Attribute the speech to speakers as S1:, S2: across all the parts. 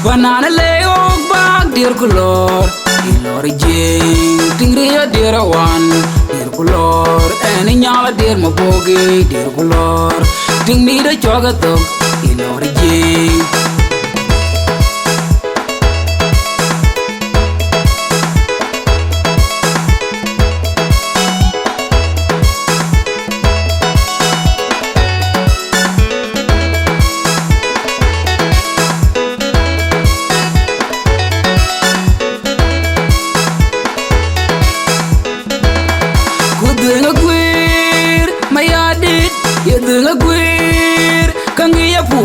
S1: banana leo bag dir kulor ilor jing tingriya dir wan dir kulor eni nyala dir maboge dir kulor ting mi da choga to ilor jing Yedunga gwir kangi ya pu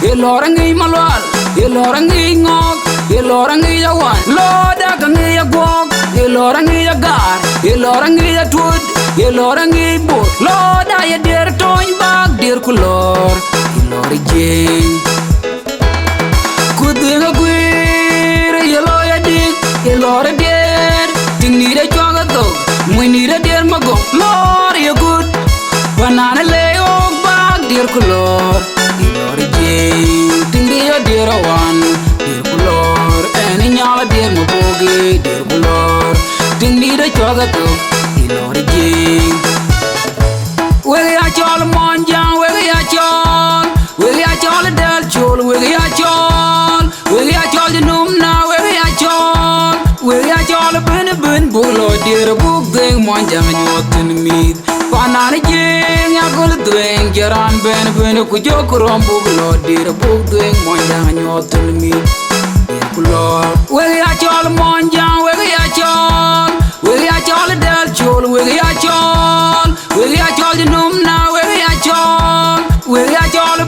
S1: yelorangi malwal yelorangi ngok yelorangi ya wan loda kangi ya gok yelorangi ya gar yelorangi ya tud yelorangi bo loda ya der toñ bag der kulor yelor jing kudunga gwir yelo ya dik yelor der tingi de choga to muni de der mago lor ya good banana leo bag dir kulor ilor jing tingriya dir wan dir kulor eni nyala dir maboge dir kulor tingni da choga to ilor jing wege ya chol monjang wege ya chol del chol wege ya chol num na wege ya chol ben bulo dir bug deng monjang nyotin mit panana jing ya gol dueng jaran ben ku jokrom bulo dir bug deng monjang nyotin mit dir kulor wege ya chol monjang wege ya chol del chol wege ya chol num na wege ya chol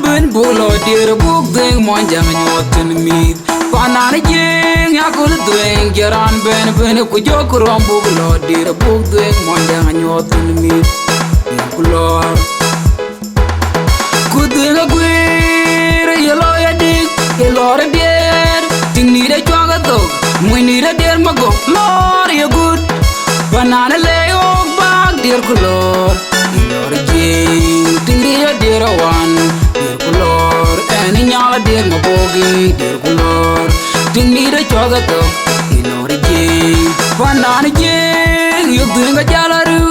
S1: ben bulo dir bug deng monjang nyotin mit panana jing ya gol dueng jaran ben ku jokrom bulo dir bug deng monjang nyotin mit dir kulor kudunga gwir yelo ya dik yelor der tingni de choga to muni de der mago lor ya good banana leo bag dir kulor yelor jing tingri ya der wan dir kulor eni nyala der maboge dir kulor tingni de choga to yelor jing banana jing yudunga jalaru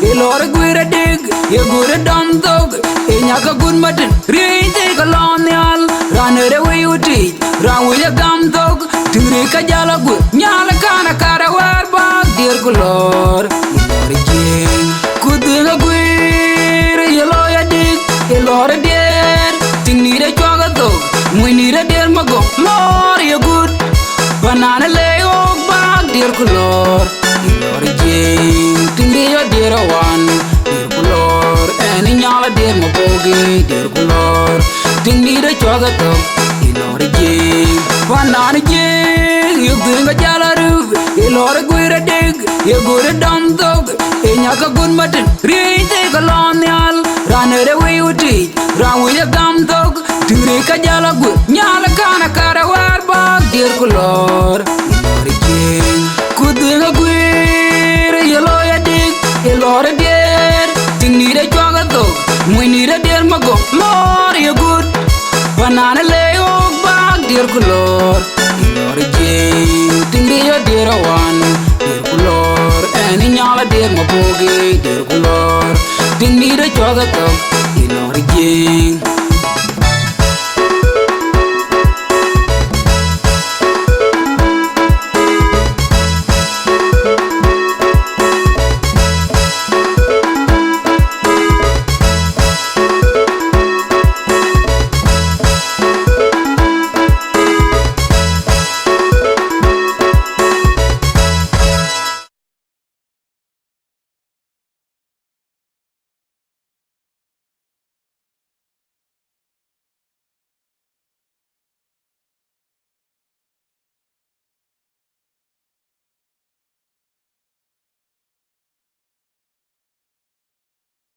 S1: yelor gwir dig yegure dam dog enyaka gun matin rinte kolonial ranere weyuti rawiya gam dog tire ka jala gu nyala kana kara war bag dir kulor yelor jing kudunga gwir yelo ya dig yelor der tingni de choga dog muni de der mago lor ya good banana leo bag dir kulor yelor jing tingri ya dir wan dir kulor eni nyala dir maboge dir kulor tingni de choga to yelor jing banana jing yudunga jalaru yelor gwira dig yegure dam dog enyaka gun matin rinte kolonial ranere weyuti rawiya gam dog tire ka jala gu nyala kana kara war bag dir kulor yelor jing kudunga gwir yelo ya dig yelor der tingni de choga to muni de der mago lor ya good banana leo bag dir kulor yelor jing tingri ya dir wan dir kulor eni nyala dir maboge dir kulor tingni de choga to yelor jing